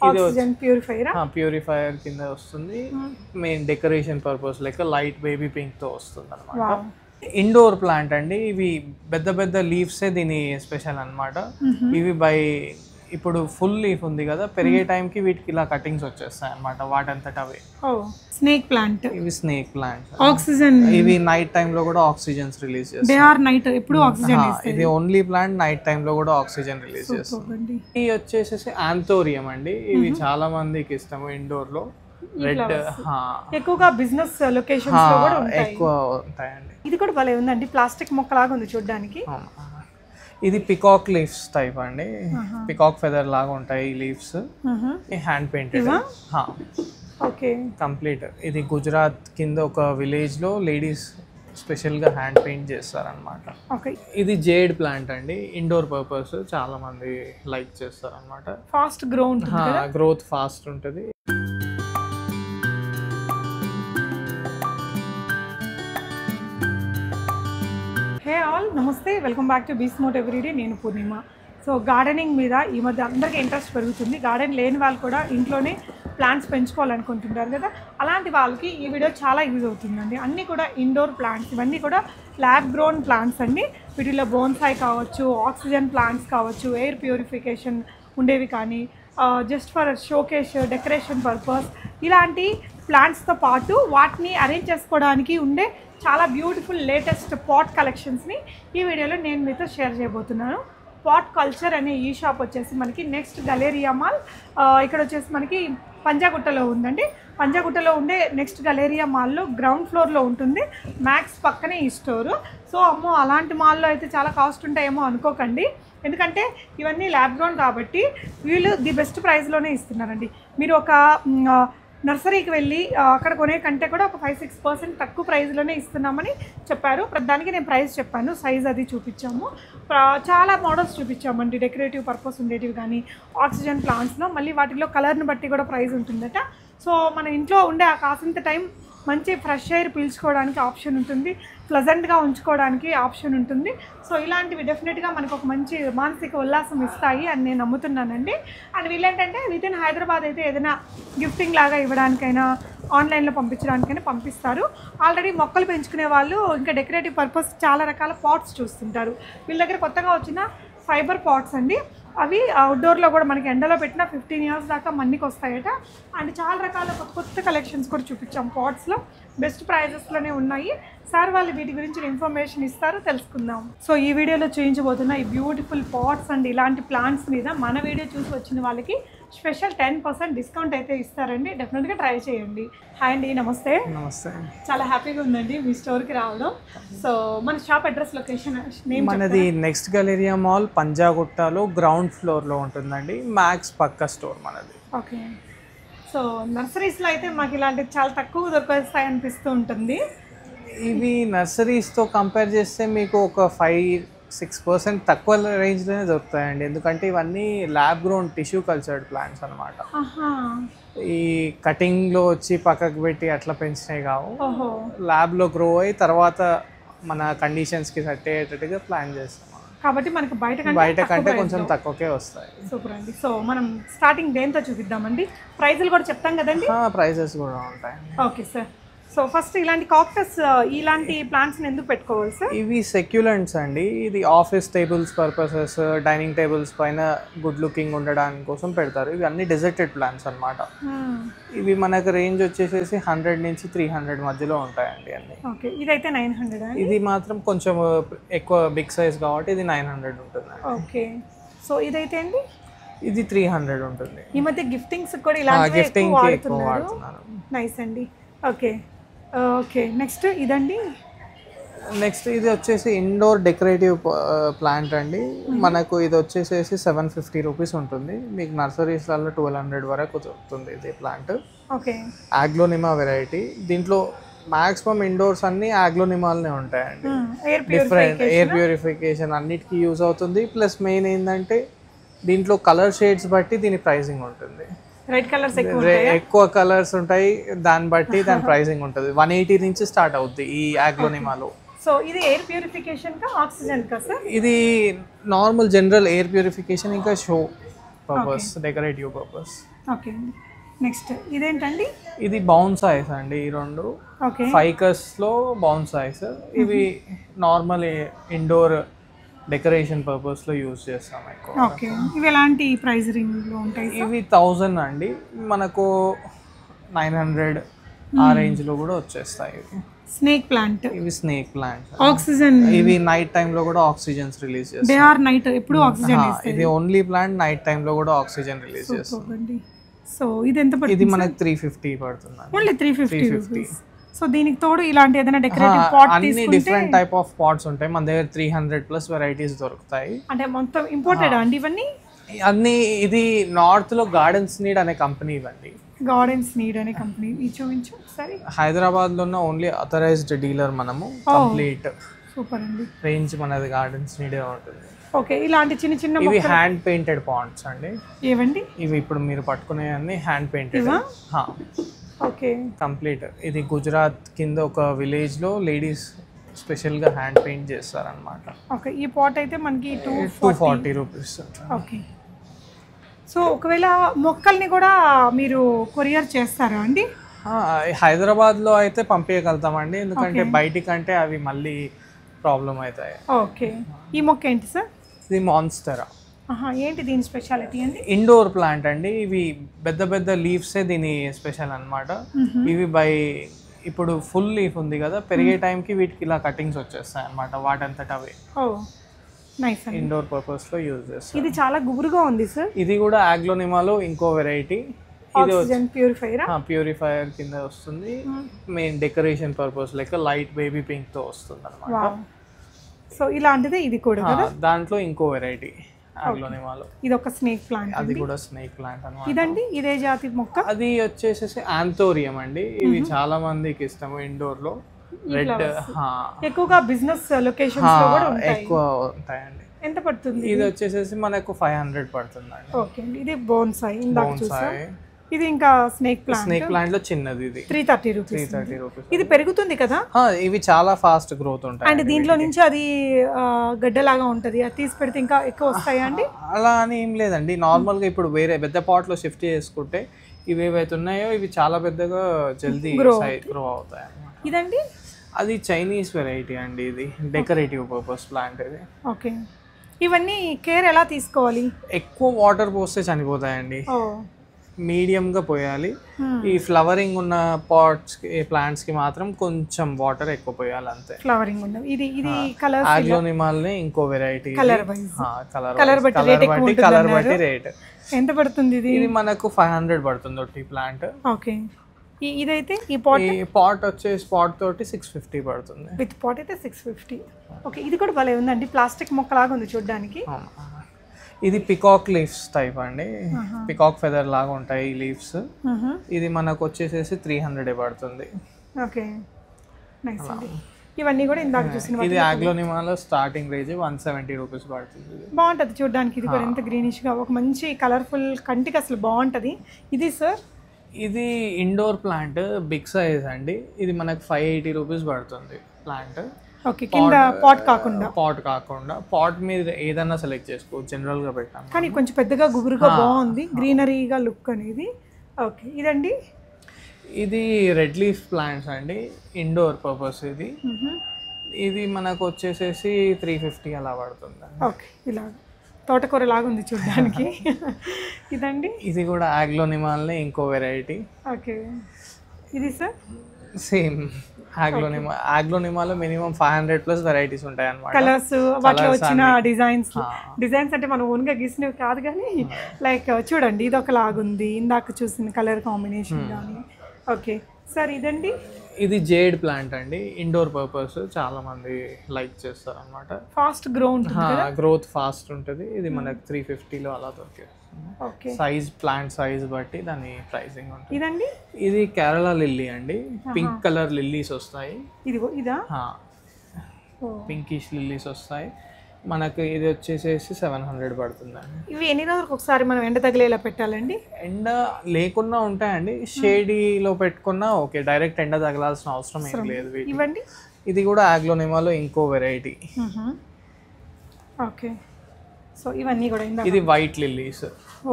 Oxygen purifier purifier కింద వస్తుంది. Main decoration purpose like light baby pink తో వస్తుంది అనమాట. ఇండోర్ ప్లాంట్ అండి. ఇవి పెద్ద పెద్ద లీవ్సే దీని స్పెషల్ అనమాట. ఇవి ఇప్పుడు ఫుల్ లీఫ్ ఉంది కదా, పెరిగే టైంకి వీటికి ఇలా కటింగ్స్ వచ్చేస్తాయి అనమాట వాటంతట అవే. Snake plant. ఇవి స్నేక్ ప్లాంట్. ఆక్సిజన్ ఇవి నైట్ టైమ్ లో కూడా ఆక్సిజన్ రిలీజ్ చేస్తాయి. దే ఆర్ నైట్ ఎప్పుడు ఆక్సిజన్ ఇస్తాయి. ఇది ఓన్లీ ప్లాంట్ నైట్ టైమ్ లో కూడా ఆక్సిజన్ రిలీజ్ చేస్తుంది. ఇది వచ్చేసి ఆంథోరియం అండి. ఇవి చాలా మందికి ఇష్టం ఇండోర్ లో. రెడ్ ఎక్కువగా బిజినెస్ లొకేషన్స్ లో కూడా ఎక్కువ ఉంటాయండి. ఇది కూడా భలే ఉందండి, ప్లాస్టిక్ మొక్క లాగా ఉంది చూడడానికి. ఇది పికాక్ లీవ్స్ టైప్ అండి. పికాక్ ఫెదర్ లాగా ఉంటాయి ఈ leaves. Hand painted. Okay, complete. ఇది గుజరాత్ కింద ఒక విలేజ్ లో లేడీస్ స్పెషల్ గా హ్యాండ్ పెయింట్ చేస్తారనమాట. ఇది జేడ్ ప్లాంట్ అండి. ఇండోర్ పర్పస్ చాలా మంది లైక్ చేస్తారనమాట. ఫాస్ట్ గ్రోత్ ఫాస్ట్ ఉంటుంది. హే ఆల్, నమస్తే, వెల్కమ్ బ్యాక్ టు బీస్మోట్ ఎవ్రీడే. నేను పూర్ణిమ. సో గార్డెనింగ్ మీద ఈ మధ్య అందరికీ ఇంట్రెస్ట్ పెరుగుతుంది. గార్డెన్ లేని వాళ్ళు కూడా ఇంట్లోనే ప్లాంట్స్ పెంచుకోవాలనుకుంటుంటారు కదా, అలాంటి వాళ్ళకి ఈ వీడియో చాలా యూజ్ అవుతుందండి. అన్నీ కూడా ఇండోర్ ప్లాంట్స్, ఇవన్నీ కూడా ల్యాబ్ గ్రోన్ ప్లాంట్స్ అండి. వీటిలో బోన్సాయి కావచ్చు, ఆక్సిజన్ ప్లాంట్స్ కావచ్చు, ఎయిర్ ప్యూరిఫికేషన్ ఉండేవి కానీ, just for showcase decoration purpose, ఇలాంటి ప్లాంట్స్తో పాటు వాటిని అరేంజ్ చేసుకోవడానికి ఉండే చాలా బ్యూటిఫుల్ లేటెస్ట్ పాట్ కలెక్షన్స్ని ఈ వీడియోలో నేను మీతో షేర్ చేయబోతున్నాను. పాట్ కల్చర్ అనే ఈ షాప్ వచ్చేసి మనకి నెక్స్ట్ గలేరియా మాల్, ఇక్కడ వచ్చేసి మనకి పంజాగుట్టలో ఉందండి. పంజాగుట్టలో ఉండే నెక్స్ట్ గలేరియా మాల్లో గ్రౌండ్ ఫ్లోర్లో ఉంటుంది. మ్యాక్స్ పక్కనే ఈ స్టోరు. సో అమ్మో, అలాంటి మాల్లో అయితే చాలా కాస్ట్ ఉంటాయేమో అనుకోకండి, ఎందుకంటే ఇవన్నీ ల్యాబ్ గ్రౌండ్ కాబట్టి వీళ్ళు ది బెస్ట్ ప్రైస్లోనే ఇస్తున్నారండి. మీరు ఒక నర్సరీకి వెళ్ళి అక్కడ కొనే కంటే కూడా ఒక 5-6% తక్కువ ప్రైస్లోనే ఇస్తున్నామని చెప్పారు. దానికి నేను ప్రైస్ చెప్పాను, సైజ్ అది చూపించాము, చాలా మోడల్స్ చూపించామండి. డెకరేటివ్ పర్పస్ ఉండేటివి కానీ ఆక్సిజన్ ప్లాంట్స్లో, మళ్ళీ వాటిలో కలర్ని బట్టి కూడా ప్రైస్ ఉంటుందట. సో మన ఇంట్లో ఉండే ఆ కాసింత టైం మంచి ఫ్రెష్ ఎయిర్ పీల్చుకోవడానికి ఆప్షన్ ఉంటుంది, ప్లజెంట్గా ఉంచుకోవడానికి ఆప్షన్ ఉంటుంది. సో ఇలాంటివి డెఫినెట్గా మనకు ఒక మంచి మానసిక ఉల్లాసం ఇస్తాయి అని నేను నమ్ముతున్నానండి. అండ్ వీళ్ళేంటంటే వితిన్ హైదరాబాద్ అయితే ఏదైనా గిఫ్టింగ్ లాగా ఇవ్వడానికైనా, ఆన్లైన్లో పంపించడానికైనా పంపిస్తారు. ఆల్రెడీ మొక్కలు పెంచుకునే వాళ్ళు ఇంకా డెకరేటివ్ పర్పస్ చాలా రకాల పాట్స్ చూస్తుంటారు. వీళ్ళ దగ్గర కొత్తగా వచ్చిన ఫైబర్ పాట్స్ అండి. అవి అవుట్డోర్లో కూడా మనకి ఎండలో పెట్టిన 15 years దాకా మన్నికి వస్తాయట. అండ్ చాలా రకాల కొత్త కలెక్షన్స్ కూడా చూపించాం. పాట్స్లో బెస్ట్ ప్రైజెస్లోనే ఉన్నాయి. సార్ వాళ్ళు వీటి గురించి ఇన్ఫర్మేషన్ ఇస్తారు, తెలుసుకుందాం. సో ఈ వీడియోలో చూపించబోతున్న ఈ బ్యూటిఫుల్ పాట్స్ అండ్ ఇలాంటి ప్లాంట్స్ మీద మన వీడియో చూసి వచ్చిన వాళ్ళకి స్పెషల్ 10% డిస్కౌంట్ అయితే ఇస్తారండి. డెఫినెట్గా ట్రై చేయండి. హాయ్ అండి, నమస్తే. నమస్తే. చాలా హ్యాపీగా ఉందండి మీ స్టోర్కి రావడం. సో మన షాప్ అడ్రస్, లొకేషన్, మనది నెక్స్ట్ గలేరియా మాల్ పంజాగుట్టలో గ్రౌండ్ ఫ్లోర్లో ఉంటుందండి. మ్యాక్స్ పక్క స్టోర్ మనది. ఓకే. సో నర్సరీస్లో అయితే మాకు ఇలాంటివి చాలా తక్కువ దొరికేస్తాయి అనిపిస్తూ ఉంటుంది. ఇవి నర్సరీస్తో కంపేర్ చేస్తే మీకు ఒక 5-6% తక్కువ రేంజ్లోనే దొరుకుతాయండి. ఎందుకంటే ఇవన్నీ lab grown tissue cultured plants అనమాట. ఈ కటింగ్లో వచ్చి పక్కకు పెట్టి అట్లా పెంచినవి కావు, ల్యాబ్లో గ్రో అయ్యి తర్వాత మన కండిషన్స్కి సెట్ అయ్యేటట్టుగా ప్లాన్ చేస్తాం కాబట్టి మనకు బయట కంటే కొంచెం తక్కువకే వస్తాయి. సూపర్ అండి. సో మనం స్టార్టింగ్ దేంతో చూపిద్దామండి? ప్రైజులు కూడా చెప్తాం కదండి. ప్రైజెస్ కూడా ఉంటాయి. Okay sir. సో ఫస్ట్ ఇలాంటి కాక్టస్, ఇలాంటి ప్లాంట్స్ని ఎందుకు పెట్టుకోవాలి సార్? ఇవి సెక్యులెంట్స్ అండి. ఇది office tables purposes, dining tables పైన గుడ్ లుకింగ్ ఉండడానికి కోసం పెడతారు. ఇవి అన్ని డెజర్టెడ్ ప్లాంట్స్ అనమాట. ఇవి మనకు రేంజ్ వచ్చేసేసి 100 నుంచి 300 మధ్యలో ఉంటాయండి అన్ని. ఓకే. ఇదైతే 900. ఇది మాత్రం కొంచెం ఎక్కువ బిగ్ సైజ్ కాబట్టి ఇది 900 ఉంటుంది. ఓకే. సో ఇదైతే అండి, ఇది 300 ఉంటుంది. ఈ మధ్య గిఫ్టింగ్స్ కూడా ఇలాంటివి ఎక్కువ వాడుతున్నారు. నైస్ అండి. ఓకే. ఓకే. నెక్స్ట్ ఇదండి. నెక్స్ట్ ఇది వచ్చేసి ఇండోర్ డెకరేటివ్ ప్లాంట్ అండి. మనకు ఇది వచ్చేసేసి 750 రూపీస్ ఉంటుంది. మీకు నర్సరీస్లలో 1200 వరకు దొరుకుతుంది ఇది ప్లాంట్. ఓకే. ఆగ్లోనిమా వెరైటీ. దీంట్లో మాక్సిమం ఇండోర్స్ అన్ని ఆగ్లోనిమాలనే ఉంటాయండి. డిఫరెంట్ ఎయిర్ ప్యూరిఫికేషన్ అన్నిటికీ యూజ్ అవుతుంది. ప్లస్ మెయిన్ ఏంటంటే దీంట్లో కలర్ షేడ్స్ బట్టి దీని ప్రైసింగ్ ఉంటుంది. ఎక్కువ కలర్స్ ఉంటాయి, దాన్ని బట్టి దాని ప్రైసింగ్ ఉంటుంది. 180 నుంచి స్టార్ట్ అవుద్ది ఈ ఆగ్లోనిమాలో. సో ఇది ఎయిర్ ప్యూరిఫికేషన్ కా ఆక్సిజన్ కా సార్? ఇది నార్మల్ జనరల్ ఎయిర్ ప్యూరిఫికేషన్ ఇంకా పర్పస్, డెకరేటివ్ పర్పస్. ఓకే అండి. నెక్స్ట్ ఇదేంటండి? ఇది బౌన్సాయిస్ అండి. ఈ రెండు ఓకే ఫైకస్లో బౌన్సాయిస్. ఇవి నార్మల్ ఇండోర్ డెకరేషన్ పర్పస్లో యూజ్ చేస్తాం ఎక్కువ. ఓకే. ఇవి ఎలాంటి ప్రైస్ రేంజ్లో ఉంటాయి? ఇవి 1000 అండి, మనకు 900 ఆ రేంజ్లో కూడా వచ్చేస్తాయి. Snake plant. ఇవి స్నేక్ ప్లాంట్. ఆక్సిజన్. ఇవి నైట్ టైంలో కూడా ఆక్సిజన్స్ రిలీజ్ చేస్తాయి. దే ఆర్ నైట్ ఎప్పుడు ఆక్సిజన్. ఇది ఓన్లీ ప్లాంట్ నైట్ టైంలో కూడా ఆక్సిజన్ రిలీజ్ చేస్తుంది. సో ఇది ఎంత పడుతుంది? ఇది మనకి 350 పడుతుంది. Only 350 rupees. సో దీనికి తోడు ఇలాంటి ఏదైనా డెకరేటివ్ పాట్ అన్ని డిఫరెంట్ టైప్ ఆఫ్ పాట్స్ ఉంటాయి మన దగ్గర. 300+ వెరైటీస్ దొరుకుతాయి. అంటే మొత్తం ఇంపోర్టెడ్ అండి ఇవన్నీ? అన్ని. ఇది నార్త్ లో గార్డెన్స్ నీడ్ అనే కంపెనీ. ఇవన్నీ గార్డెన్స్ నీడ్ అనే కంపెనీ. ఇది చూపించు ఒకసారి. హైదరాబాద్ లో ఉన్న ఓన్లీ అథరైజ్డ్ డీలర్ మనము. కంప్లీట్ సూపర్ అండి. రేంజ్ మనది గార్డెన్స్ నీడే ఉంటుంది. ఓకే. ఇలాంటి చిన్న చిన్న ఇవి హ్యాండ్ పెయింటెడ్ పాంట్స్ అండి. ఏవండి ఇవి? ఇప్పుడు మీరు పట్టుకునే అన్ని హ్యాండ్ పెయింటెడ్. ఓకే. కంప్లీట్. ఇది గుజరాత్ కింద ఒక విలేజ్ లో లేడీస్ స్పెషల్ గా హ్యాండ్ పెయింట్ చేస్తారనమాట. ఓకే. ఈ పాట్ అయితే మనకి 240 రూపీస్. ఓకే. సో ఒకవేళ మొక్కల్ని కూడా మీరు కొరియర్ చేస్తారా అండి? హైదరాబాద్లో అయితే పంపించగలుగుతామండి, ఎందుకంటే బయటికంటే అవి మళ్ళీ ప్రాబ్లం అవుతాయి. ఓకే. ఈ మొక్క ఏంటి సార్? ఇది మాన్స్టెరా. ఏంటి దీని స్పెషాలిటీ అండి? ఇండోర్ ప్లాంట్ అండి. ఇవి పెద్ద పెద్ద లీవ్సే దీని స్పెషల్ అన్నమాట. ఇవి ఇప్పుడు ఫుల్ లీఫ్ ఉంది కదా, పెరిగే టైంకి వీటికి ఇలా కటింగ్స్ వచ్చేస్తాయి అన్నమాట వాటంతట అవే. నైస్. ఇండోర్ పర్పస్ లో యూజ్ చేస్తాం. ఇది చాలా గుబురుగా ఉంది సార్. ఇది కూడా ఆగ్లోనిమాలో ఇంకో వెరైటీ. Oxygen purifier. ప్యూరిఫైయర్ కింద వస్తుంది. మెయిన్ డెకరేషన్ పర్పస్ లెక్క లైట్ బేబీ పింక్ తో వస్తుంది అన్నమాట. సో ఇలాంటిదే ఇది కూడా కదా? దాంట్లో ఇంకో వెరైటీ ఆగ్లోనిమాలో. ఇది ఒక స్నేక్ ప్లాంట్. అది కూడా స్నేక్ ప్లాంట్ అన్నమాట. ఇదండి ఇదే జాతి మొక్క? అది వచ్చేసేసి ఆంథోరియం అండి. ఇవి చాలా మందికి ఇష్టం ఇండోర్ లో. రెడ్ ఎక్కువగా బిజినెస్ లొకేషన్స్ లో కూడా ఎక్కువ ఉంటాయండి. ఎంత పడుతుంది? ఇది వచ్చేసేసి మనకు 500 పడుతుంది అండి. ఓకే. ఇది బోన్సాయి ఇందాక చూసా. ఇది ఇంకా స్నేక్ ప్లాంట్ లో చిన్నది. ఇది 330 రూపీస్. ఇది పెరుగుతుంది కదా? ఇవి చాలా ఫాస్ట్ గ్రోత్ ఉంటాయి. అండ్ దీంట్లో నుంచి అది గడ్డలాగా ఉంటది, అది తీసి పెడితే ఇంకా ఎక్కువ వస్తాయా అండి? అలా అని ఏం లేదండి. నార్మల్ గా ఇప్పుడు వేరే పెద్ద పాట్ లో షిఫ్ట్ చేసుకుంటే ఇవి ఏవైతే ఉన్నాయో ఇవి చాలా పెద్దగా జల్దీ గ్రో అవుతాయి. ఇదండి? అది చైనీస్ వెరైటీ అండి. ఇది డెకరేటివ్ పర్పస్ ప్లాంట్ ఇది. ఓకే. ఇవన్నీ కేర్ ఎలా తీసుకోవాలి? ఎక్కువ వాటర్ పోస్తే చనిపోతాయండి. మీడియంగా పోయాలి. ఈ ఫ్లవరింగ్ ఉన్న పాట్స్ ప్లాంట్స్ కి మాత్రం కొంచెం వాటర్ ఎక్కువ పోయాలి అంతే. ఫ్లవరింగ్ ఉన్నది. ఇది కలర్ ఆగ్లోనిమాల్ని ఇంకో వెరైటీ. కలర్ బట్టి రేట్. ఎంత పడుతుంది ఇది? ఇది మనకు 500 పడుతుంది ప్లాంట్. ఓకే. ఇదైతే ఈ పాట్ వచ్చేసి పాట్ తోటి 650 పడుతుంది. విత్ పాట్ అయితే 650. ఓకే. ఇది కూడా భలే ఉందండి, ప్లాస్టిక్ మొక్క లాగా ఉంది చూడడానికి. ఇది పికాక్ లీవ్స్ టైప్ అండి. పికాక్ ఫెదర్ లాగా ఉంటాయి ఈ లీవ్స్. ఇది మనకు వచ్చేసేసి 300 పడుతుంది. ఓకే. నైస్ అండి. ఇవన్నీ కూడా ఇందాక చూసిన. ఇది ఆగ్లోనిమాలో స్టార్టింగ్ రేంజ్ 170 రూపీస్ పడుతుంది. బాగుంటది చూడడానికి. ఇది కూడా ఎంత గ్రీనిష్ గా ఒక మంచి కలర్ఫుల్, కంటికి అసలు బాగుంటది. ఇది సార్? ఇది ఇండోర్ ప్లాంట్ బిగ్ సైజ్ అండి. ఇది మనకు 580 రూపీస్ పడుతుంది ప్లాంట్. ఓకే. కింద పాట్ కాకుండా పాట్ మీద ఏదన్నా సెలెక్ట్ చేసుకో, జనరల్ గా పెట్టాం. కానీ కొంచెం పెద్దగా గుబురుగా బాగుంది, గ్రీనరీగా లుక్ అనేది. ఓకే. ఇదండి? ఇది రెడ్ లీఫ్ ప్లాంట్స్ అండి, ఇండోర్ పర్పస్ ఇది. ఇది మనకు వచ్చేసేసి 350 అలా పడుతుంది. ఓకే. ఇలా తోటకూర లాగా ఉంది చూడడానికి. ఇదండి? ఇది కూడా ఆగ్లోనిమాల్ని ఇంకో వెరైటీ. ఓకే. ఇది సార్? సేమ్ ఆగ్లోనిమాలో మినిమం 500+ వెరైటీస్ ఉంటాయి అన్నమాట. కలర్స్, వాటిలో వచ్చిన డిజైన్స్ అంటే మనం ఓన్గా గీసినవి కాదు, కానీ లైక్ చూడండి ఇది ఒక లాగుంది, ఇందాక చూసిన కలర్ కాంబినేషన్ కానీ. Okay sir. ఇదండి? ఇది జేడ్ ప్లాంట్ అండి, ఇండోర్ పర్పస్ చాలా మంది లైక్ చేస్తారు అన్నమాట. ఫాస్ట్ గ్రోత్ ఫాస్ట్ ఉంటుంది. ఇది మనకు 350లో అలా దొరికేది. ఓకే. సైజ్, ప్లాంట్ సైజ్ బట్టి దాని ప్రైసింగ్ ఉంటుంది. ఇదండి? ఇది కేరళ లిల్లీ అండి. పింక్ కలర్ లిల్లీస్ వస్తాయి. ఇదా? పింకిష్ లిల్లీస్ వస్తాయి మనకు. ఇది వచ్చేసేసి 700 పడుతుందండి. ఇవి ఎన్ని రోజులకు ఒకసారి మనం ఎండ తగిలేలా పెట్టాలండి? ఎండ లేకున్నా ఉంటాయండి, షేడీలో పెట్టుకున్నా ఓకే. డైరెక్ట్ ఎండ తగలాల్సిన అవసరం ఏం లేదు. ఇవ్వండి. ఇది కూడా ఆగ్లోనిమాలో ఇంకో వెరైటీ. ఓకే. సో ఇవన్నీ కూడా ఇది వైట్ లిల్లీస్,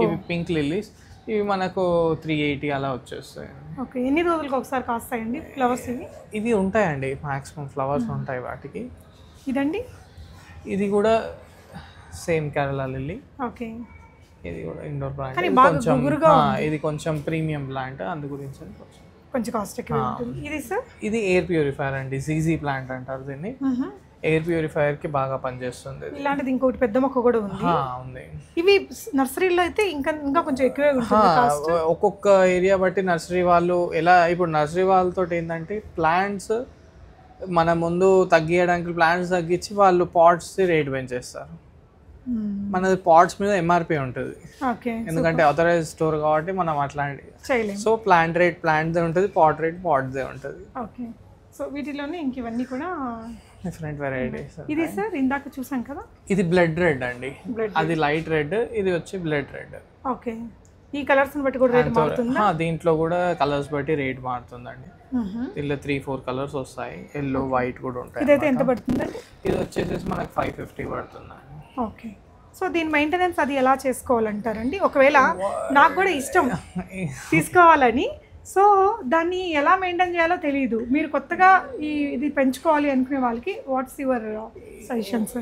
ఇవి పింక్ లిల్లీస్, ఇవి మనకు 380 అలా వచ్చేస్తాయి. ఓకే, ఎన్ని రోజులకు ఒకసారి కాస్తాయండి ఫ్లవర్స్ ఇవి? ఇవి ఉంటాయండి మాక్సిమం ఫ్లవర్స్ ఉంటాయి వాటికి. ఇదండి? ఇది కూడా సేమ్ కేరళ లిల్లీ. ఓకే, ఇది కూడా ఇండోర్ ప్లాంట్. ఇది కొంచెం ప్రీమియం ప్లాంట్, అందు గురించి కొంచెం కాస్ట్ ఎక్కువ ఉంటుంది. ఇది సార్? ఇది ఎయిర్ ప్యూరిఫైయర్ అండి, జీజీ ప్లాంట్ అంటారు దీన్ని. ఎయిర్ ప్యూరిఫైయర్ కి బాగా పనిచేస్తుంది. ఇలాంటిది ఇంకోటి పెద్ద మొక్క కూడా ఉంది. ఇవి నర్సరీలో అయితే ఇంకా కొంచెం ఎక్కువే ఉంటుంది కాస్ట్. ఒక్కొక్క ఏరియా బట్టి నర్సరీ వాళ్ళు ఎలా, ఇప్పుడు నర్సరీ వాళ్ళతో ఏంటంటే ప్లాంట్స్ మన ముందు తగ్గియడానికి ప్లాంట్స్ తగ్గించి వాళ్ళు పాట్స్ రేట్ పెంచేస్తారు. మనది పాట్స్ మీద ఎంఆర్పి ఉంటుంది, ఎందుకంటే ఆథరైజ్ స్టోర్ కాబట్టి మనం అట్లాంటి. సో ప్లాంట్ రేట్ ప్లాంట్దే ఉంటుంది, పాట్ రేట్ పాట్దే ఉంటుంది. ఓకే, సో వీటిలోనే ఇంక ఇవన్నీ కూడా డిఫరెంట్ వెరైటీస్. ఇది సార్ ఇందాక చూసాం కదా, ఇది బ్లడ్ రెడ్ అండి, అది లైట్ రెడ్, ఇది వచ్చి బ్లడ్ రెడ్. ఓకే, ఈ కలర్స్ బట్టి కూడా రేట్ మారుతుందా? దీంట్లో కూడా కలర్స్ బట్టి రేట్ మారుతుందండి. దీంట్లో 3-4 కలర్స్ వస్తాయి, ఎల్లో వైట్ కూడా ఉంటాయి. ఇదైతే ఎంత పడుతుందండి? ఇది వచ్చేసి మనకు 550 పడుతుందండి. ఓకే, సో దీని మెయింటెనెన్స్ అది ఎలా చేసుకోవాలంటారండి? ఒకవేళ నాకు కూడా ఇష్టం తీసుకోవాలని, సో దాన్ని ఎలా మెయింటైన్ చేయాలో తెలియదు, మీరు కొత్తగా ఇది పెంచుకోవాలి అనుకునే వాళ్ళకి వాట్స్ యువర్ సజెషన్స్?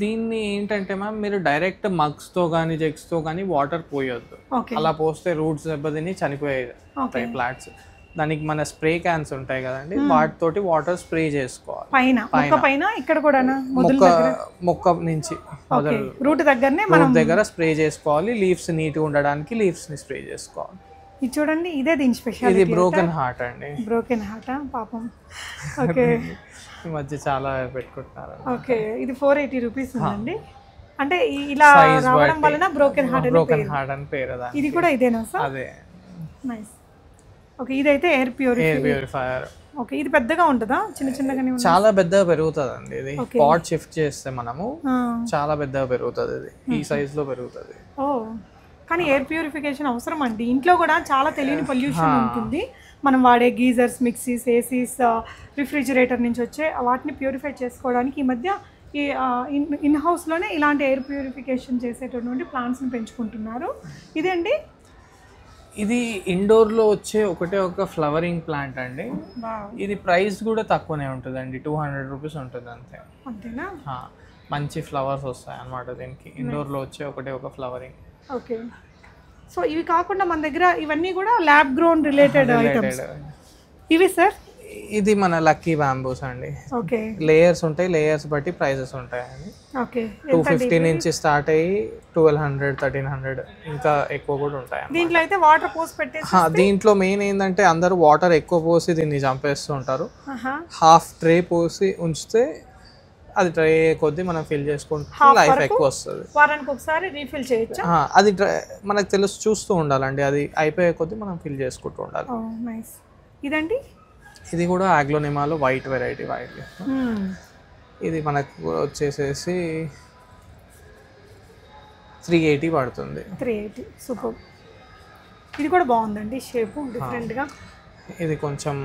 దీన్ని ఏంటంటే మ్యామ్, మీరు డైరెక్ట్ మగ్స్తో కానీ జెగ్స్తో కానీ వాటర్ పోయొద్దు. అలా పోస్తే రూట్స్ దెబ్బతిని చనిపోయాయి ప్లాంట్స్. దానికి మన స్ప్రే క్యాన్స్ ఉంటాయి కదండి, వాటితోటి వాటర్ స్ప్రే చేసుకోవాలి పైన. ఇక్కడ కూడా మొక్క నుంచి రూట్ దగ్గరనే దగ్గర స్ప్రే చేసుకోవాలి. లీవ్స్ నీట్గా ఉండడానికి లీవ్స్ ని స్ప్రే చేసుకోవాలి. ఇది చూడండి, ఇదే దీని స్పెషల్. ఇది బ్రోకెన్ హార్ట్ అండి. బ్రోకెన్ హార్ట్ పాపం. ఓకే, ఈ మధ్య చాలా పెట్టుకుంటున్నారు. ఓకే, ఇది 480 రూపీస్ ఉందండి. అంటే ఇలా రావడం వలన బ్రోకెన్ హార్ట్ అని పేరు. ఇది కూడా ఇదేనా సార్? అదే. నైస్. ఓకే, ఇదైతే ఎయిర్ ప్యూరిఫైయర్. ఓకే, ఇది పెద్దగా ఉంటుందా? చిన్నగానే చాలా పెద్దగా పెరుగుతుంది అండి. ఇది పాట్ షిఫ్ట్ చేస్తే మనము చాలా పెద్దగా పెరుగుతుంది. ఇది ఈ సైజ్ లో పెరుగుతుంది. ఓ, కానీ ఎయిర్ ప్యూరిఫికేషన్ అవసరం అండి. ఇంట్లో కూడా చాలా తెలియని పొల్యూషన్ ఉంటుంది. మనం వాడే గీజర్స్, మిక్సీస్, ఏసీస్, రిఫ్రిజిరేటర్ నుంచి వచ్చే వాటిని ప్యూరిఫై చేసుకోవడానికి ఈ మధ్య ఈ ఇన్ హౌస్లోనే ఇలాంటి ఎయిర్ ప్యూరిఫికేషన్ చేసేటటువంటి ప్లాంట్స్ని పెంచుకుంటున్నారు. ఇదండి, ఇది ఇండోర్లో వచ్చే ఒక ఫ్లవరింగ్ ప్లాంట్ అండి. ఇది ప్రైస్ కూడా తక్కువనే ఉంటుందండి, 200 రూపీస్ ఉంటుంది అంతే. అంతేనా? మంచి ఫ్లవర్స్ వస్తాయి అన్నమాట దీనికి. ఇండోర్లో వచ్చే ఒక ఫ్లవరింగ్. ఓకే, సో ఇవి కాకుండా మన దగ్గర ఇవన్నీ కూడా ల్యాబ్ గ్రోన్ రిలేటెడ్ ఐటమ్స్. ఇవి సార్? ఇది మన లక్కీ బ్యాంబూస్ అండి. ఓకే, లేయర్స్ ఉంటాయి, లేయర్స్ బట్టి ప్రైజెస్ ఉంటాయండి. ఓకే, 250 నుంచి స్టార్ట్ అయ్యి 1200, 1300 ఇంకా ఎక్కువ కూడా ఉంటాయి. దీంట్లో అయితే వాటర్ పోసి పెట్టేసి, దీంట్లో మెయిన్ ఏంటంటే అందరూ వాటర్ ఎక్కువ పోసి దీన్ని చంపేస్తూ ఉంటారు. హాఫ్ ట్రే పోసి ఉంచితే అది ట్రే కొద్ది మనం ఫిల్ చేసుకుంటే లైఫ్ ఎక్కువ వస్తుంది. వారానికి ఒకసారి రీఫిల్ చేయొచ్చా? అది మనకు తెలుసు, చూస్తూ ఉండాలండి. అది అయిపోయే కొద్ది మనం ఫిల్ చేసుకుంటూ ఉండాలి. నైస్. ఇదండి? ఇది కూడా ఆగ్లోనిమాలో వైట్ వెరైటీ. వైట్ ఇది మనకు వచ్చేసేసి 380 పడుతుంది. 380, సూపర్. ఇది కూడా బాగుందండి, షేప్ డిఫరెంట్గా. ఇది కొంచెం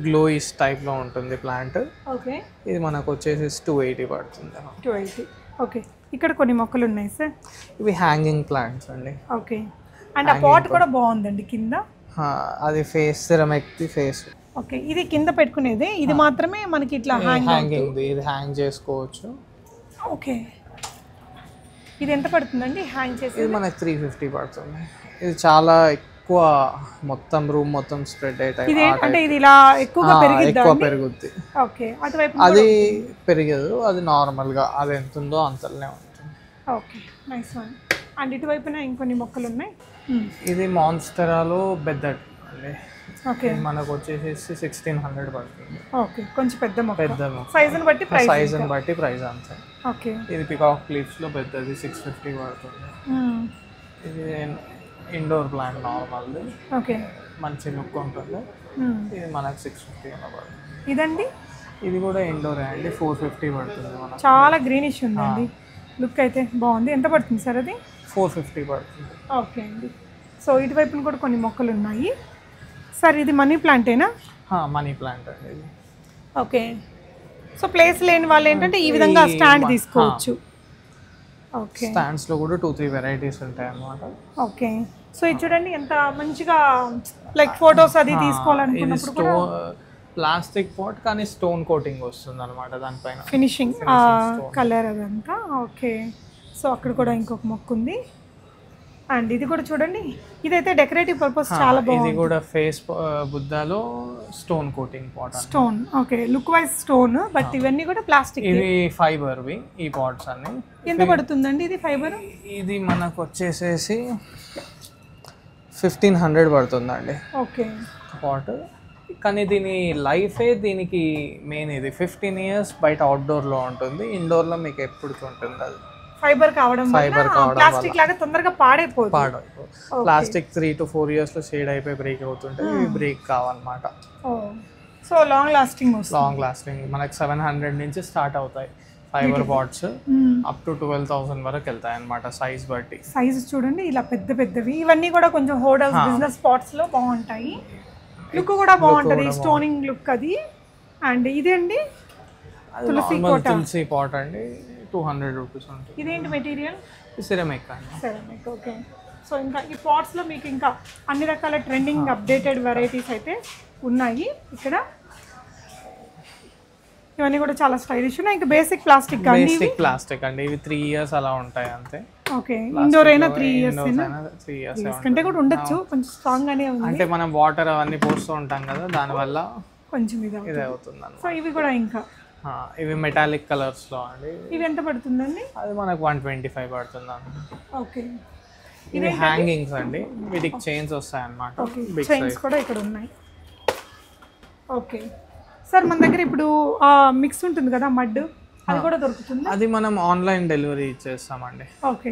గ్లోయిష్ టైప్లో ఉంటుంది ప్లాంట్. ఓకే, ఇది మనకు వచ్చేసి 280 పడుతుంది. 280. ఓకే, ఇక్కడ కొన్ని మొక్కలు ఉన్నాయి సార్. ఇవి హ్యాంగింగ్ ప్లాంట్స్ అండి. ఓకే, అండ్ ఆ పాట్ కూడా బాగుందండి కింద. అది ఫేస్ సిరమిక్ ఫేస్. ఓకే, ఇది కింద పెట్టుకునేది, ఇది మాత్రమే మనకి ఇట్లా హ్యాంగింగ్, ఇది హ్యాంగ్ చేసుకోవచ్చు. ఓకే, ఇది ఎంత పడుతుందండి హ్యాంగ్ చేసి? ఇది మనకి 350 పడుతుంది. ఇది చాలా ఎక్కువ, మొత్తం రూమ్ మొత్తం స్ప్రెడ్ అయ్యాయి. ఇది అంటే ఇది ఇలా ఎక్కువగా పెరుగుద్ది. ఓకే, అటువైపు అది పెరగదు, అది నార్మల్ గా అది ఎంత ఉందో అంతనే ఉంటుంది. Okay, nice one. అండ్ ఇటువైపున ఇంకొన్ని మొక్కలు ఉన్నాయి. ఇది మాన్స్టెరాలో బెద్దట్ అండి. ఓకే, మనకు వచ్చేసి 1600 పడుతుంది. ఓకే, కొంచెం పెద్ద మొక్క. సైజుని బట్టి ప్రైస్ అంతే. ఓకే, ఇది పికాక్ లీవ్స్ లో పెద్దది 650 పడుతుంది. ఇది ఇండోర్ ప్లాంట్ నార్మల్. ఓకే, మంచి లుక్ ఉంటుంది. ఇది మనకు 650 అలా పడుతుంది. ఇదండి? ఇది కూడా ఇండోర్ అండి, 450 పడుతుంది. మనకు చాలా గ్రీనిష్ ఉందండి, లుక్ అయితే బాగుంది. ఎంత పడుతుంది సార్ అది? 450 పడుతుంది. ఓకే అండి. సో ఇటువైపున కూడా కొన్ని మొక్కలు ఉన్నాయి సార్. ఇది మనీ ప్లాంటేనా? మనీ ప్లాంట్ అండి ఇది. ఓకే, సో ప్లేస్ లేని వాళ్ళు ఏంటంటే ఈ విధంగా స్టాండ్ తీసుకోవచ్చు. ఓకే స్టాండ్స్లో కూడా 2-3 వెరైటీస్ ఉంటాయి అన్నమాట. ఓకే సో ఇది చూడండి ఎంత మంచిగా లైక్ ఫొటోస్ అది ఇది తీసుకోవాలనుకున్నప్పుడు కూడా ప్లాస్టిక్ పాట్ కానీ స్టోన్ కోటింగ్ వస్తుంది అనమాట దానిపైన, ఫినిషింగ్ కలర్ అదంతా. ఓకే సో అక్కడ కూడా ఇంకొక మొక్క ఉంది. అండ్ ఇది కూడా చూడండి, ఇదైతే డెకరేటివ్ పర్పస్ చాలా బాగుంది. ఇది కూడా ఫేస్ బుద్ధాలో stone coating pot, stone. Okay look wise stone, but ఇవన్నీ కూడా ప్లాస్టిక్. ఇవి ఫైబర్వి ఈ పాట్స్ అన్ని. ఎంత పడుతుందండి ఇది ఫైబర్? ఇది మనకు వచ్చేసేసి 1500 పడుతుందండి ఓకే పాట్. కానీ దీని లైఫే దీనికి మెయిన్. ఇది 15 years బయట అవుట్డోర్లో ఉంటుంది, ఇండోర్లో మీకు ఎప్పటికీ ఉంటుంది. అది ఫైబర్ కావడం ప్లాస్టిక్ లాగా తొందరగా పాడైపోతుంది. ప్లాస్టిక్ 3 to 4 years లో షేడ్ అయిపోయి బ్రేక్ అవుతుంటే ఇవి బ్రేక్ కావన్నమాట. So long lasting. మనకి 700 నుంచి స్టార్ట్ అవుతాయి ఫైబర్ పాట్స్, అప్ టు 12,000 వరకు వెళ్తాయి అన్నమాట సైజ్ బట్టి. సైజ్ చూడండి ఇలా పెద్ద పెద్దవి. ఇవన్నీ కూడా కొంచెం హోటల్స్ బిజినెస్ స్పాట్స్ లో బాగుంటాయి. లుక్ కూడా బాగుంటది, స్టోనింగ్ లుక్ అది. అండ్ ఇది అండి తులసి పాట్ అండి, 200 రూపీస్ ఉంటుంది. ఇదేంటి మెటీరియల్? సిరమిక్ అండి. సిరమిక్. ఓకే సో ఇంకా ఈ పాట్స్ లో మీకు ఇంకా అన్ని రకాల ట్రెండింగ్ అప్డేటెడ్ వెరైటీస్ అయితే ఉన్నాయి ఇక్కడ. ఇవన్నీ కూడా చాలా స్టైలిష్ ఉన్నాయి. ఇంకా బేసిక్ ప్లాస్టిక్ అండి, ఇవి 3 years అలా ఉంటాయి అంతే. ఓకే ఇండోర్ అయినా 3 years కంటే కూడా ఉండొచ్చు, కొంచెం స్ట్రాంగ్ గానే ఉంది. అంటే మనం వాటర్ అవన్నీ పోస్తూ ఉంటాం కదా, దానివల్ల కొంచెం ఇది అవుతుంది. సో ఇవి కూడా ఇంకా ఇవి మెటాలిక్ కలర్స్ లో అండి. ఇవి ఎంత పడుతుందండి? అది మనకు 125 పడుతుంది అండి. ఓకే ఇవి హ్యాంగింగ్స్ అండి, వీటికి చైన్స్ వస్తాయి అన్నమాట. చైన్స్ కూడా ఇక్కడ ఉన్నాయి. ఓకే సార్ మన దగ్గర ఇప్పుడు మిక్స్ ఉంటుంది కదా మడ్, అది కూడా దొరుకుతుంది? అది మనం ఆన్లైన్ డెలివరీ ఇచ్చేస్తామండి. ఓకే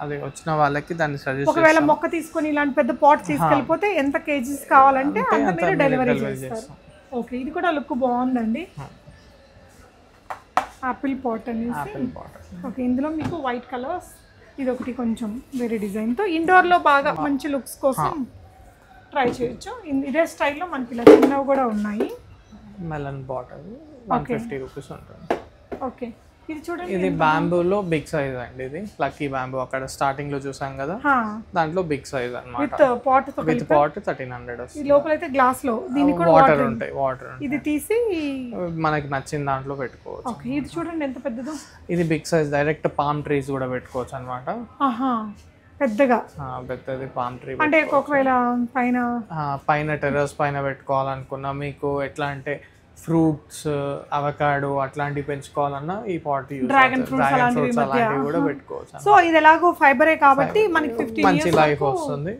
అది వచ్చిన వాళ్ళకి దాన్ని సజెస్ట్. ఒకవేళ మొక్క తీసుకొని ఇలాంటి పెద్ద పాట్ తీసుకెళ్ళిపోతే ఎంత కేజీస్ కావాలంటే అంత మీరు డెలివరీ చేస్తారు. ఓకే ఇది కూడా లుక్ బాగుందండి, ఆపిల్ పాట్ అనేసి. ఓకే ఇందులో మీకు వైట్ కలర్స్, ఇది ఒకటి కొంచెం వేరే డిజైన్తో ఇండోర్లో బాగా మంచి లుక్స్ కోసం ట్రై చేయొచ్చు. ఇదే స్టైల్లో మనకి ఇలా చిన్నవి కూడా ఉన్నాయి. మెలన్ బాటిల్ 150 రూపీస్ ఉంటుంది. ఓకే ఇది చూడండి, ఇది బ్యాంబూలో బిగ్ సైజ్ అండి. ఇది లక్కీ బ్యాంబూ అక్కడ స్టార్టింగ్ లో చూసాం కదా, దాంట్లో బిగ్ సైజ్ అన్నమాట. విత్ పాట్ 1300 వస్తుంది. ఈ లోపల అయితే గ్లాస్ లో దీనికి కూడా వాటర్ ఉంటాయి. ఇది తీసి మనకి నచ్చిన దాంట్లో పెట్టుకోవచ్చు. ఓకే ఇది చూడండి ఎంత పెద్దదో. ఇది big size, direct palm trees కూడా పెట్టుకోవచ్చు అన్నమాట. పెద్దగా పెద్దది పామ్ ట్రీ. అంటే ఒకవేళ పైన టెర్రస్ పైన పెట్టుకోవాలనుకున్నా, మీకు ఎట్లా అంటే ఫ్రూట్స్, అవకాడో అట్లాంటివి పెంచుకోవాలన్నా ఈ పాట్ యూస్, డ్రాగన్ ఫ్రూట్స్ అలాంటివి కూడా పెట్టుకోవచ్చు. సో ఇది ఎలాగో ఫైబరే కాబట్టి మనకి 15 మంచి లైఫ్ వస్తుంది.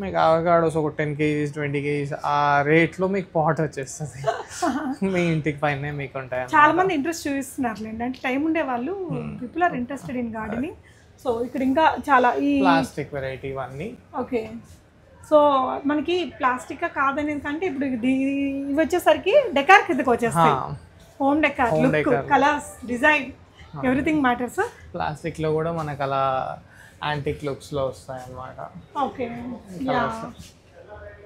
మీకు అవకాడోస్ ఒక 10 kgs 20 kgs ఆ రేట్ లో మీకు పాట్ వచ్చేస్తుంది. మీ ఇంటికి పైన మీకు ఉంటాయి. చాలా మంది ఇంట్రెస్ట్ చూపిస్తున్నారులేండి, అంటే టైం ఉండే వాళ్ళు, people are interested in gardening. So ఇక్కడ ఇంకా చాలా ఈ ప్లాస్టిక్ వెరైటీ ఇవన్నీ. ఓకే సో మనకి ప్లాస్టిక్ కాదనేది కంటే ఇప్పుడు ఇవి వచ్చేసరికి డెకార్ కిందకి వచ్చేస్తాయి. Home decor, look, colours, design, everything matters. Plastic లో కూడా మనకు అలా యాంటిక్ లుక్స్ లో వస్తాయి అన్నమాట. ఓకే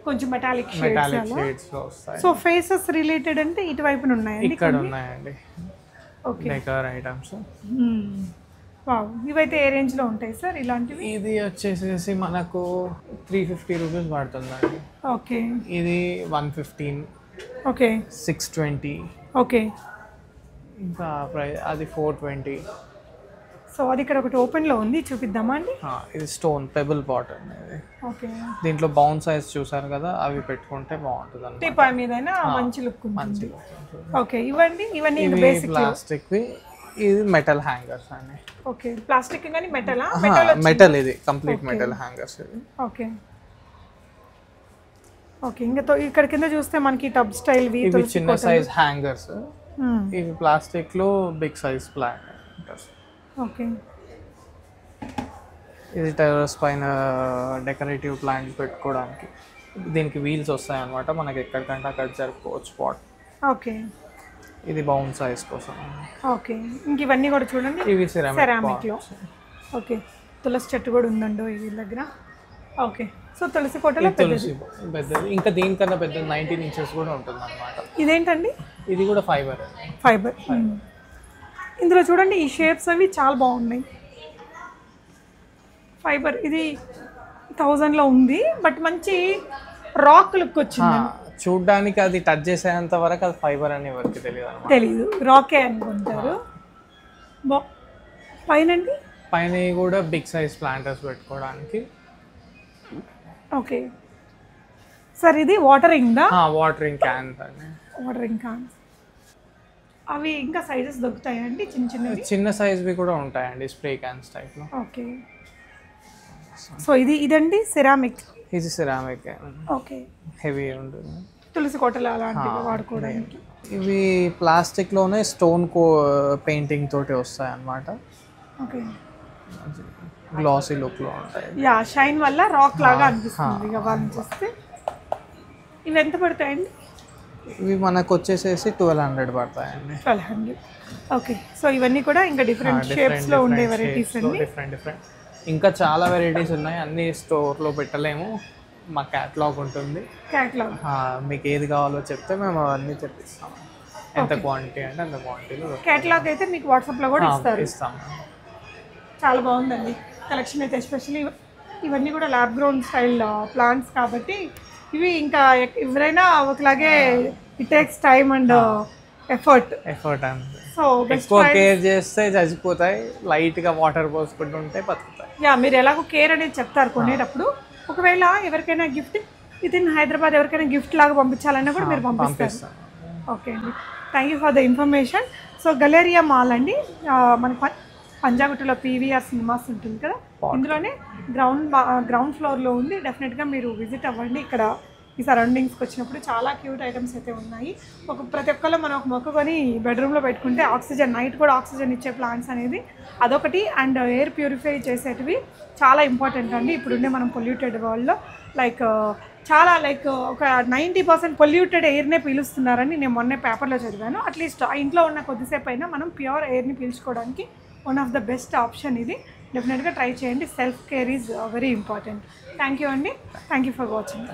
కొంచెం మెటాలిక్ షేడ్స్ లో వస్తాయి. సో ఫేసెస్ రిలేటెడ్ అంటే ఇటువైపున ఉన్నాయండి, ఇక్కడ ఉన్నాయండి. Okay decor items. వావ్ ఇవైతే ఏ రేంజ్ లో ఉంటాయి సార్ ఇలాంటివి? ఇది వచ్చేసేసి మనకు 350 రూపీస్ పడుతుందండి. ఓకే ఇది 115. ఓకే 620. ఓకే ఇంకా ప్రైస్ అది 420. సో అది ఇక్కడ ఒకటి ఓపెన్ లో ఉంది, చూపిద్దామా అండి? ఇది స్టోన్ పెబుల్ పాట్ అనేది. ఓకే దీంట్లో బౌన్ సైజ్ చూసారు కదా, అవి పెట్టుకుంటే బాగుంటుంది అన్నమాట. టిపాయ్ మీదైనా మంచి లుక్ ఉంటుంది. ఓకే ఇవన్నీ బేసిక్ ప్లాస్టిక్. ఇది మెటల్ హ్యాంగర్స్ అండి. ఓకే ప్లాస్టిక్ కానీ మెటల్? మెటల్, ఇది complete metal hangers. Okay okay ఇంకా ఇక్కడ కింద చూస్తే మనకి టబ్ స్టైల్ ఇవి చిన్న సైజ్ హ్యాంగర్స్. ఇవి ప్లాస్టిక్ లో బిగ్ సైజ్ ప్లాంటర్స్. ఓకే ఇది టెర్రస్ పైన డెకరేటివ్ ప్లాంట్స్ పెట్టుకోవడానికి. దీనికి వీల్స్ వస్తాయి అన్నమాట, మనకి ఎక్కడికంటే అక్కడ జరుపుకోవచ్చు పాట్. ఓకే ఇది బౌన్ సైజ్ కోసం. ఓకే ఇంక ఇవన్నీ కూడా చూడండి, ఇవి సెరామిక్ లో. ఓకే తులసి చెట్టు కూడా ఉందండి వీళ్ళ దగ్గర. ఓకే సో తులసి కోటలో తులసి పెద్దది, ఇంకా దీనికన్నా పెద్ద 19 inches కూడా ఉంటుంది అన్నమాట. ఇదేంటండి? ఇది కూడా ఫైబర్. ఇందులో చూడండి ఈ షేప్స్ అవి చాలా బాగున్నాయి. ఫైబర్ ఇది 1000లో ఉంది, బట్ మంచి రాక్ లుక్ వచ్చింది. చూడ్డానికి అది టచ్ చేసేంత వరకు అది ఫైబర్ అని ఎవరికి తెలియదు తెలీదు, రాకే అనుకుంటారు. పైన కూడా బిగ్ సైజ్ ప్లాంటర్స్ పెట్టుకోవడానికి. ఓకే సార్, ఇది వాటరింగ్ వాటరింగ్ క్యాన్స్ అండి. వాటరింగ్ క్యాన్స్ అవి ఇంకా సైజెస్ దొరుకుతాయండి? చిన్న సైజ్వి కూడా ఉంటాయండి, స్ప్రే క్యాన్స్ టైప్లో. ఓకే, సో ఇదండి సిరామిక్. ఇది సిరామిక్. ఓకే, హెవీ ఉంటుంది, తులసి కోటలు అలాంటివి వాడుకోవడానికి. ఇవి ప్లాస్టిక్లోనే స్టోన్ పెయింటింగ్ తోటి వస్తాయి అన్నమాట. ఓకే, గ్లాసీ లుక్లో ఉంటాయి. షైన్ వల్ల రాక్ లాగా అనిపిస్తుంది ఇక వాళ్ళని చూస్తే. ఇవి ఎంత పడతాయండి? ఇవి మనకు వచ్చేసేసి 1200 పడతాయండి. 1200. ఓకే, సో ఇవన్నీ కూడా ఇంకా డిఫరెంట్ షేప్స్లో ఉండే వెరైటీస్ అండి. డిఫరెంట్ ఇంకా చాలా వెరైటీస్ ఉన్నాయి, అన్ని స్టోర్లో పెట్టలేము. మా క్యాటలాగ్ ఉంటుంది. క్యాటలాగ్ మీకు ఏది కావాలో చెప్తే మేము అవన్నీ తెప్పిస్తాము. ఎంత క్వాంటిటీ అంటే అంత క్వాంటిటీలో. క్యాటలాగ్ అయితే మీకు వాట్సాప్లో కూడా ఇస్తాము. చాలా బాగుందండి కలెక్షన్ అయితే. ఎస్పెషల్లీ ఇవన్నీ కూడా ల్యాబ్ గ్రౌండ్ స్టైల్ ప్లాంట్స్ కాబట్టి ఇవి ఇంకా ఎవరైనా ఒకలాగే it takes time and effort అంతే. సో ఎక్కువ కేర్ చేస్తే చచ్చిపోతాయి, లైట్గా వాటర్ పోసుకుంటుంటే బతుకుతాయి. మీరు ఎలాగో కేర్ అనేది చెప్తారు కొనేటప్పుడు. ఒకవేళ ఎవరికైనా గిఫ్ట్ విత్ ఇన్ హైదరాబాద్ ఎవరికైనా గిఫ్ట్ లాగా పంపించాలన్నా కూడా మీరు పంపిస్తారు. ఓకే అండి, thank you for the information. So Galleria Mall అండి, మన పంజాగుట్టలో పీవీఆర్ సినిమాస్ ఉంటుంది కదా, ఇందులోనే గ్రౌండ్ ఫ్లోర్లో ఉంది. డెఫినెట్గా మీరు విజిట్ అవ్వండి. ఇక్కడ ఈ సరౌండింగ్స్కి వచ్చినప్పుడు చాలా క్యూట్ ఐటమ్స్ అయితే ఉన్నాయి. ప్రతి ఒక్కళ్ళు మనం ఒక మొక్క కొని బెడ్రూమ్లో పెట్టుకుంటే ఆక్సిజన్, నైట్ కూడా ఆక్సిజన్ ఇచ్చే ప్లాంట్స్ అనేది అదొకటి. అండ్ ఎయిర్ ప్యూరిఫై చేసేటివి చాలా ఇంపార్టెంట్ అండి. ఇప్పుడుండే మనం పొల్యూటెడ్ వరల్డ్లో చాలా ఒక 90% పొల్యూటెడ్ ఎయిర్నే పీలుస్తున్నారని నేను మొన్నే పేపర్లో చదివాను. అట్లీస్ట్ ఆ ఇంట్లో ఉన్న కొద్దిసేపు అయినా మనం ప్యూర్ ఎయిర్ని పీల్చుకోవడానికి one of the best option ఇది. డెఫినెట్గా ట్రై చేయండి. Self care is very important. Thank you అండి, థ్యాంక్ యూ ఫర్ వాచింగ్.